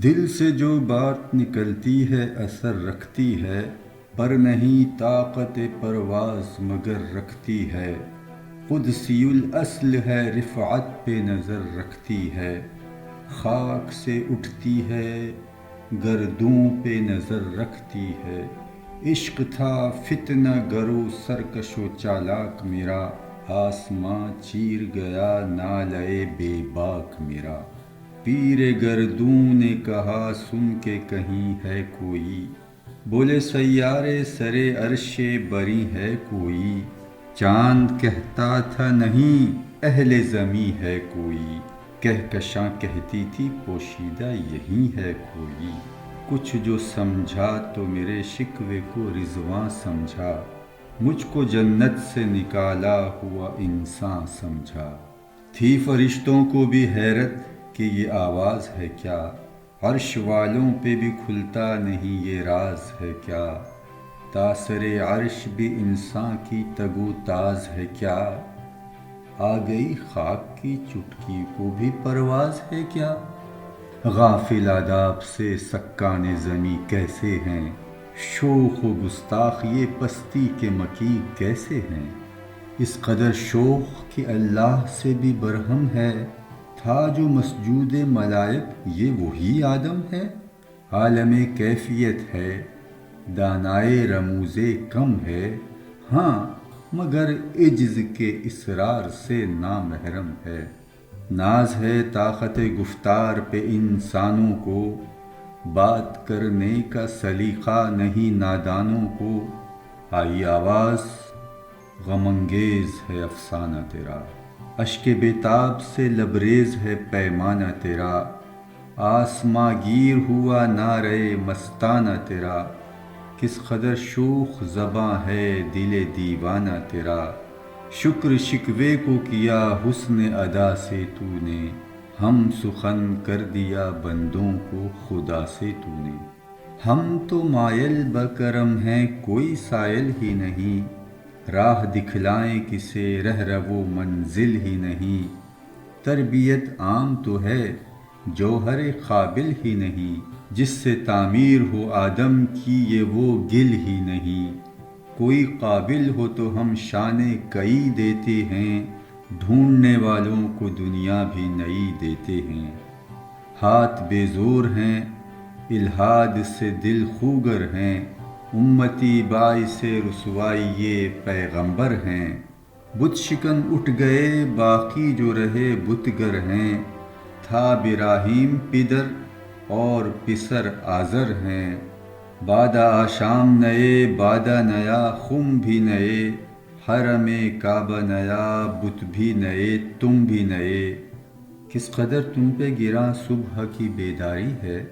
دل سے جو بات نکلتی ہے اثر رکھتی ہے، پر نہیں طاقت پرواز مگر رکھتی ہے۔ قدسی الاصل ہے، رفعت پہ نظر رکھتی ہے۔ خاک سے اٹھتی ہے، گردوں پہ نظر رکھتی ہے۔ عشق تھا فتنہ گرو سرکش و چالاک میرا، آسماں چیر گیا نالے بے باک میرا۔ پیر گردوں نے کہا سن کے کہیں ہے کوئی، بولے سیارے سرے عرش بری ہے کوئی۔ چاند کہتا تھا نہیں اہل زمیں ہے کوئی، کہکشاں کہتی تھی پوشیدہ یہی ہے کوئی۔ کچھ جو سمجھا تو میرے شکوے کو رضواں سمجھا، مجھ کو جنت سے نکالا ہوا انسان سمجھا۔ تھی فرشتوں کو بھی حیرت کہ یہ آواز ہے کیا، عرش والوں پہ بھی کھلتا نہیں یہ راز ہے کیا۔ تاثر عرش بھی انسان کی تگ و تاز ہے کیا، آ گئی خاک کی چٹکی کو بھی پرواز ہے کیا۔ غافل آداب سے سکان زمیں کیسے ہیں، شوخ و گستاخ یہ پستی کے مکیر کیسے ہیں۔ اس قدر شوخ کہ اللہ سے بھی برہم ہے، تھا جو مسجود ملائک یہ وہی آدم ہے۔ عالم کیفیت ہے، دانائے رموز کم ہے، ہاں مگر عجز کے اصرار سے نامحرم ہے۔ ناز ہے طاقت گفتار پہ انسانوں کو، بات کرنے کا سلیقہ نہیں نادانوں کو۔ آئی آواز غم انگیز ہے افسانہ تیرا، اشک بیتاب سے لبریز ہے پیمانہ تیرا۔ آسماں گیر ہوا نعرہ مستانہ تیرا، کس قدر شوخ زباں ہے دل دیوانہ تیرا۔ شکر شکوے کو کیا حسن ادا سے تو نے، ہم سخن کر دیا بندوں کو خدا سے تو نے۔ ہم تو مائل بکرم ہیں کوئی سائل ہی نہیں، راہ دکھلائیں کسے رہرو منزل ہی نہیں۔ تربیت عام تو ہے جوہر قابل ہی نہیں، جس سے تعمیر ہو آدم کی یہ وہ گل ہی نہیں۔ کوئی قابل ہو تو ہم شان کئی دیتے ہیں، ڈھونڈنے والوں کو دنیا بھی نئی دیتے ہیں۔ ہاتھ بے زور ہیں، الحاد سے دل خوگر ہیں، امتی باعث رسوائی یہ پیغمبر ہیں۔ بت شکن اٹھ گئے باقی جو رہے بتگر ہیں، تھا براہیم پدر اور پسر آزر ہیں۔ بادہ آشام نئے بادہ نیا خم بھی نئے، حرم کعبہ نیا بت بھی نئے تم بھی نئے۔ کس قدر تم پہ گراں صبح کی بیداری ہے،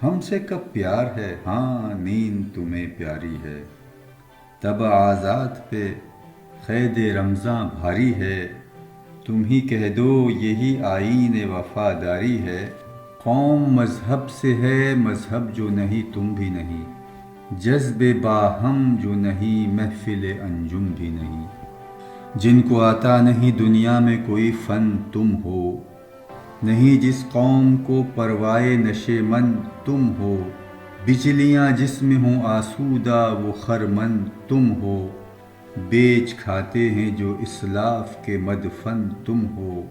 ہم سے کب پیار ہے ہاں نیند تمہیں پیاری ہے۔ طبع آزاد پہ قید رمضاں بھاری ہے، تم ہی کہہ دو یہی آئین وفاداری ہے۔ قوم مذہب سے ہے مذہب جو نہیں تم بھی نہیں، جذب باہم جو نہیں محفل انجم بھی نہیں۔ جن کو آتا نہیں دنیا میں کوئی فن تم ہو، نہیں جس قوم کو پروائے نشے من تم ہو۔ بجلیاں جس میں ہوں آسودہ وہ خرمن تم ہو، بیچ کھاتے ہیں جو اسلاف کے مدفن تم ہو۔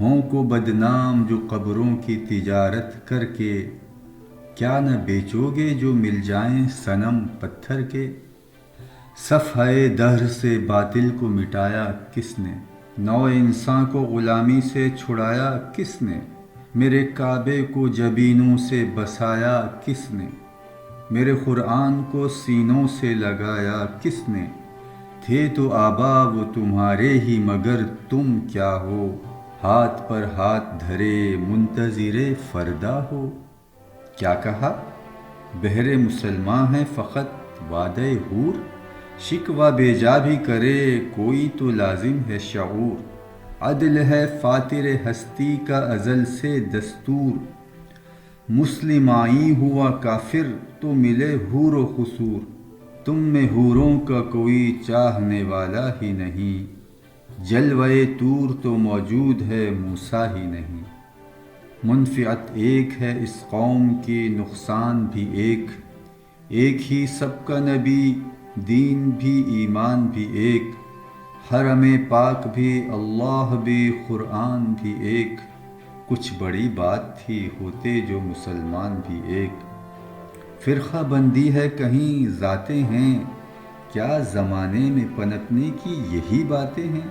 ہوں کو بدنام جو قبروں کی تجارت کر کے، کیا نہ بیچو گے جو مل جائیں صنم پتھر کے۔ صفحہ دہر سے باطل کو مٹایا کس نے، نوع انسان کو غلامی سے چھڑایا کس نے۔ میرے کعبے کو جبینوں سے بسایا کس نے، میرے قرآن کو سینوں سے لگایا کس نے۔ تھے تو آبا وہ تمہارے ہی مگر تم کیا ہو، ہاتھ پر ہاتھ دھرے منتظر فردا ہو۔ کیا کہا بہر مسلماں ہیں فقط وعدہ حور، شکوہ بیجا بھی کرے کوئی تو لازم ہے شعور۔ عدل ہے فاتر ہستی کا ازل سے دستور، مسلم آئیں ہوا کافر تو ملے حور و قصور۔ تم میں حوروں کا کوئی چاہنے والا ہی نہیں، جلوہ طور تو موجود ہے موسیٰ ہی نہیں۔ منفعت ایک ہے اس قوم کی، نقصان بھی ایک، ایک ہی سب کا نبی، دین بھی ایمان بھی ایک، حرم پاک بھی اللہ بھی قرآن بھی ایک، کچھ بڑی بات تھی ہوتے جو مسلمان بھی ایک۔ فرقہ بندی ہے کہیں ذاتیں ہیں، کیا زمانے میں پنپنے کی یہی باتیں ہیں؟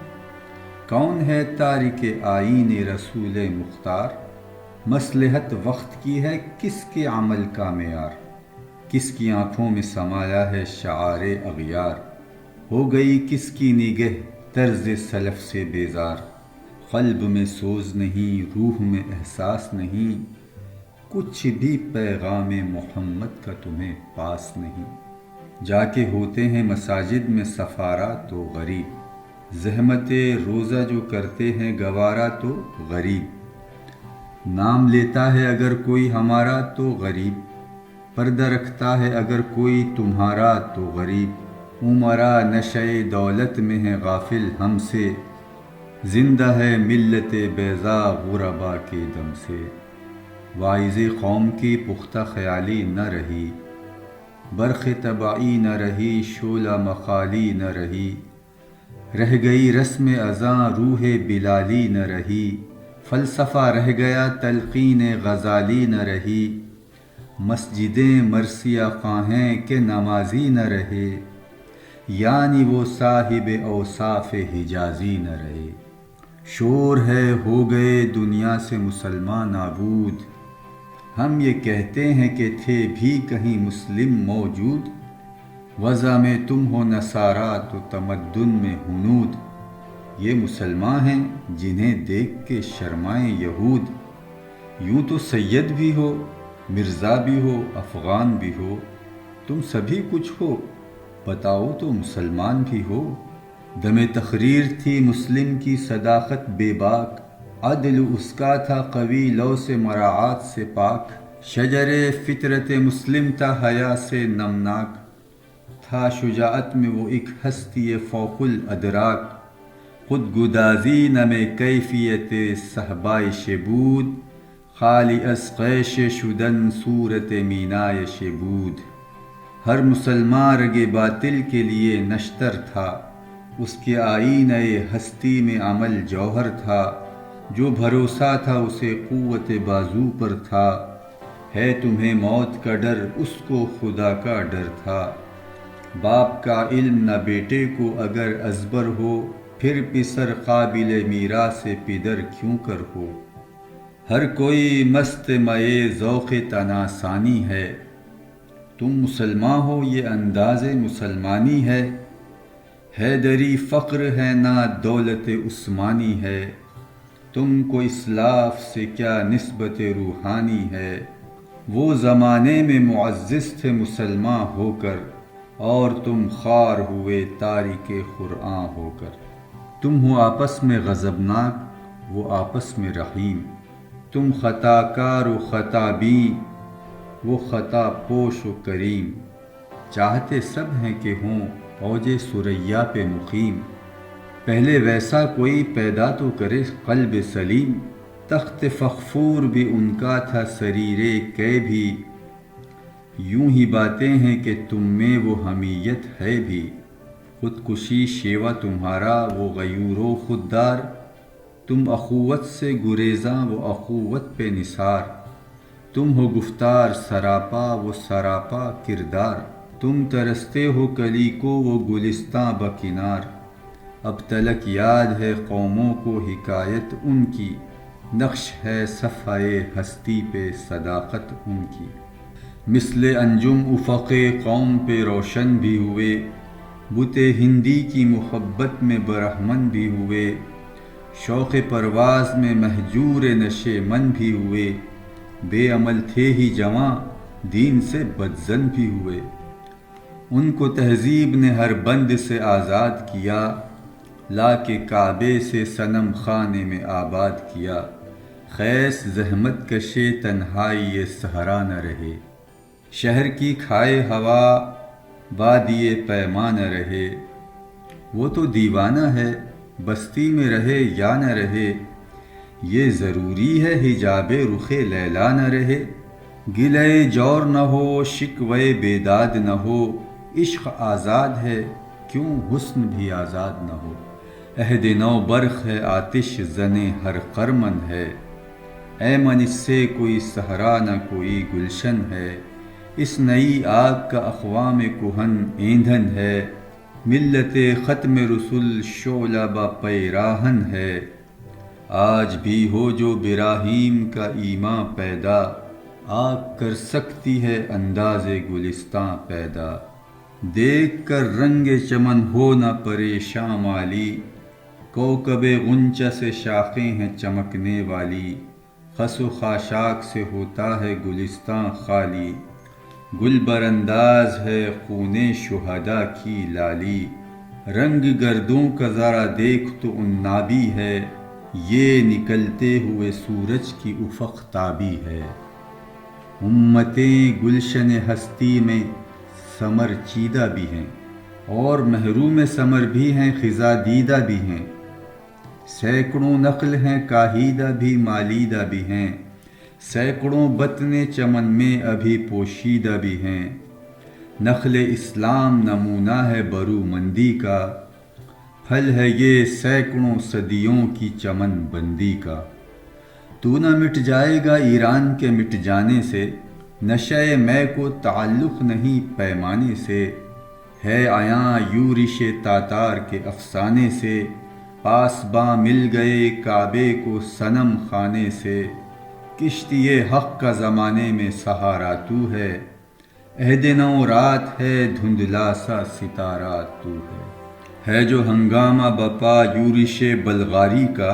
کون ہے تارک آئین رسول مختار، مصلحت وقت کی ہے کس کے عمل کا معیار، کس کی آنکھوں میں سمایا ہے شعار اغیار، ہو گئی کس کی نگہ طرز سلف سے بیزار، قلب میں سوز نہیں روح میں احساس نہیں، کچھ بھی پیغام محمد کا تمہیں پاس نہیں، جا کے ہوتے ہیں مساجد میں سفارا تو غریب، زحمت روزہ جو کرتے ہیں گوارا تو غریب، نام لیتا ہے اگر کوئی ہمارا تو غریب، پردہ رکھتا ہے اگر کوئی تمہارا تو غریب، عمرا نشے دولت میں ہے غافل ہم سے، زندہ ہے ملت بیضا غربا کے دم سے، واعظ قوم کی پختہ خیالی نہ رہی، برق تباہی نہ رہی، شعلہ مخالی نہ رہی، رہ گئی رسم اذاں روح بلالی نہ رہی، فلسفہ رہ گیا تلقین غزالی نہ رہی، مسجدیں مرثیہ خواہیں کہ نمازی نہ رہے، یعنی وہ صاحب اوصاف حجازی نہ رہے، شور ہے ہو گئے دنیا سے مسلمان نابود، ہم یہ کہتے ہیں کہ تھے بھی کہیں مسلم موجود، وضع میں تم ہو نصارا تو تمدن میں ہنود، یہ مسلمان ہیں جنہیں دیکھ کے شرمائیں یہود، یوں تو سید بھی ہو مرزا بھی ہو افغان بھی ہو، تم سبھی کچھ ہو بتاؤ تو مسلمان بھی ہو، دم تحریر تھی مسلم کی صداقت بے باک، عدل اس کا تھا قوی لو سے مراعات سے پاک، شجر فطرت مسلم تھا حیا سے نمناک، تھا شجاعت میں وہ ایک ہستی فوق الادراک، خود گدازی نم کیفیت صحبائش بود، خالی از قیش شدن صورت مینایش بود، ہر مسلمان رگ باطل کے لیے نشتر تھا، اس کے آئینہ ہستی میں عمل جوہر تھا، جو بھروسہ تھا اسے قوت بازو پر تھا، ہے تمہیں موت کا ڈر اس کو خدا کا ڈر تھا، باپ کا علم نہ بیٹے کو اگر ازبر ہو، پھر پسر قابل میراث پدر کیوں کر ہو، ہر کوئی مست مئے ذوق تناسانی ہے، تم مسلمان ہو یہ انداز مسلمانی ہے، حیدری فقر ہے نہ دولت عثمانی ہے، تم کو اسلاف سے کیا نسبت روحانی ہے، وہ زمانے میں معزز تھے مسلمان ہو کر، اور تم خوار ہوئے تارک قرآن ہو کر، تم ہو آپس میں غضبناک وہ آپس میں رحیم، تم خطا کار و خطا بین وہ خطا پوش و کریم، چاہتے سب ہیں کہ ہوں اوج ثریا پہ مقیم، پہلے ویسا کوئی پیدا تو کرے قلب سلیم، تخت فغفور بھی ان کا تھا سریر کہ بھی، یوں ہی باتیں ہیں کہ تم میں وہ حمیت ہے بھی، خودکشی شیوا تمہارا وہ غیور و خوددار، تم اخوت سے گریزاں وہ اخوت پہ نثار، تم ہو گفتار سراپا وہ سراپا کردار، تم ترستے ہو کلی کو وہ گلستاں بکنار، اب تلک یاد ہے قوموں کو حکایت ان کی، نقش ہے صفحۂ ہستی پہ صداقت ان کی، مثل انجم افق قوم پہ روشن بھی ہوئے، بت ہندی کی محبت میں برہمن بھی ہوئے، شوق پرواز میں مہجور نشے من بھی ہوئے، بے عمل تھے ہی جواں دین سے بدظن بھی ہوئے، ان کو تہذیب نے ہر بند سے آزاد کیا، لا کے کعبے سے صنم خانے میں آباد کیا، خیس زحمت کشے تنہائی یہ صحرا نہ رہے، شہر کی کھائے ہوا بادیے پیما نہ رہے، وہ تو دیوانہ ہے بستی میں رہے یا نہ رہے، یہ ضروری ہے حجاب رخ لیلا نہ رہے، گلے جور نہ ہو شکوے بیداد نہ ہو، عشق آزاد ہے کیوں حسن بھی آزاد نہ ہو، عہد نو برق ہے آتش زنے ہر خرمن ہے، اے من اس سے کوئی صحرا نہ کوئی گلشن ہے، اس نئی آگ کا اقوام کہن ایندھن ہے، ملت ختم رسول شعلہ با پیراہن ہے، آج بھی ہو جو براہیم کا ایمان پیدا، آگ کر سکتی ہے انداز گلستاں پیدا، دیکھ کر رنگ چمن ہو نہ پریشاں مالی، کوکب غنچہ سے شاخیں ہیں چمکنے والی، خس و خاشاک سے ہوتا ہے گلستاں خالی، گل برانداز ہے خون شہداء کی لالی، رنگ گردوں کا ذرا دیکھ تو عنابی ہے، یہ نکلتے ہوئے سورج کی افق تابی ہے، امتیں گلشن ہستی میں ثمر چیدہ بھی ہیں، اور محروم ثمر بھی ہیں خزاں دیدہ بھی ہیں، سینکڑوں نخل ہیں کاہیدہ بھی مالیدہ بھی ہیں، سینکڑوں بطن چمن میں ابھی پوشیدہ بھی ہیں، نخل اسلام نمونہ ہے برومندی کا، پھل ہے یہ سینکڑوں صدیوں کی چمن بندی کا، تو نہ مٹ جائے گا ایران کے مٹ جانے سے، نشہ میں کو تعلق نہیں پیمانے سے، ہے عیاں یورش تاتار کے افسانے سے، پاسباں مل گئے کعبے کو صنم خانے سے، کشتی حق کا زمانے میں سہارا تو ہے، عہد نو رات ہے دھندلا سا ستارہ تو ہے جو ہنگامہ بپا یورش بلغاری کا،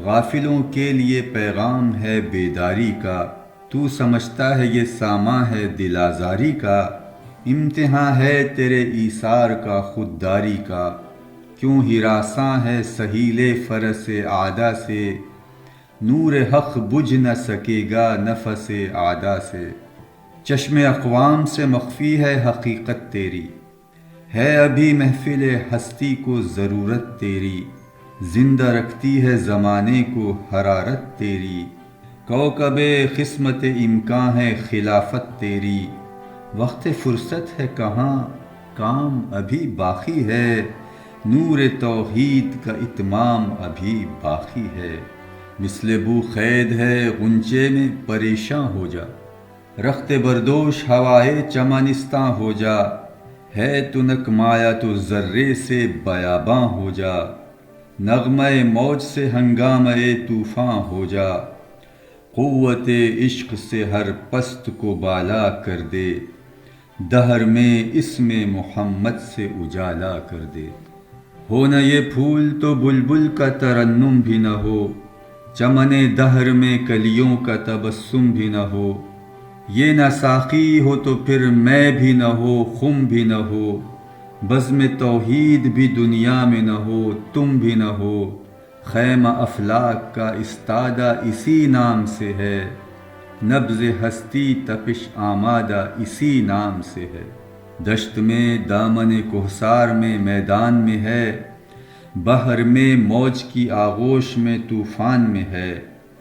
غافلوں کے لیے پیغام ہے بیداری کا، تو سمجھتا ہے یہ ساماں ہے دل آزاری کا، امتحاں ہے تیرے ایثار کا خودداری کا، کیوں ہراساں ہے سہیل فرس عادا سے، نور حق بجھ نہ سکے گا نفس عادا سے، چشم اقوام سے مخفی ہے حقیقت تیری، ہے ابھی محفل ہستی کو ضرورت تیری، زندہ رکھتی ہے زمانے کو حرارت تیری، کوکب قسمت امکان ہے خلافت تیری، وقت فرصت ہے کہاں کام ابھی باقی ہے، نور توحید کا اتمام ابھی باقی ہے، مثل بو قید ہے غنچے میں پریشاں ہو جا، رخت بردوش ہوائے چمنستاں ہو جا، ہے تو نکمایا تو ذرے سے بیاباں ہو جا، نغمہ موج سے ہنگامہ طوفاں ہو جا، قوت عشق سے ہر پست کو بالا کر دے، دہر میں اسم محمد سے اجالا کر دے، ہو نہ یہ پھول تو بلبل کا ترنم بھی نہ ہو، چمن دہر میں کلیوں کا تبسم بھی نہ ہو، یہ نہ ساقی ہو تو پھر میں بھی نہ ہو خم بھی نہ ہو، بزم توحید بھی دنیا میں نہ ہو تم بھی نہ ہو، خیمہ افلاک کا استادہ اسی نام سے ہے، نبض ہستی تپش آمادہ اسی نام سے ہے، دشت میں دامن کوہسار میں میدان میں ہے، بحر میں موج کی آغوش میں طوفان میں ہے،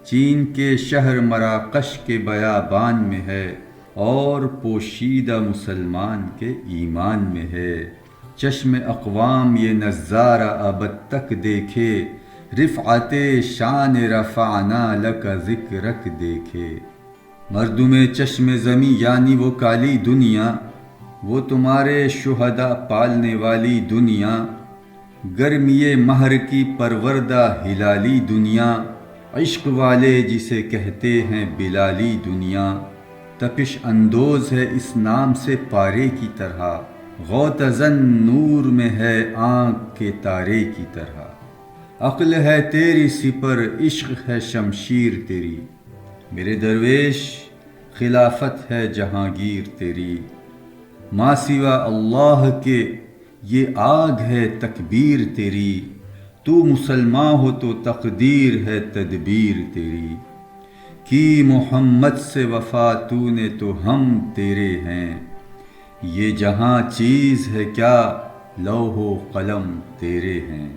چین کے شہر مراکش کے بیابان میں ہے، اور پوشیدہ مسلمان کے ایمان میں ہے، چشم اقوام یہ نظارہ ابد تک دیکھے، رفعت شان رفعنا لک ذکرک دیکھے، مردم چشم زمیں یعنی وہ کالی دنیا، وہ تمہارے شہداء پالنے والی دنیا، گرمی مہر کی پروردہ ہلالی دنیا، عشق والے جسے کہتے ہیں بلالی دنیا، تپش اندوز ہے اس نام سے پارے کی طرح، غوطہ نور میں ہے آنکھ کے تارے کی طرح، عقل ہے تیری سپر عشق ہے شمشیر تیری، میرے درویش خلافت ہے جہانگیر تیری، ماں سوا اللہ کے یہ آگ ہے تکبیر تیری، تو مسلمان ہو تو تقدیر ہے تدبیر تیری، کی محمد سے وفا تو نے تو ہم تیرے ہیں، یہ جہاں چیز ہے کیا لوح و قلم تیرے ہیں۔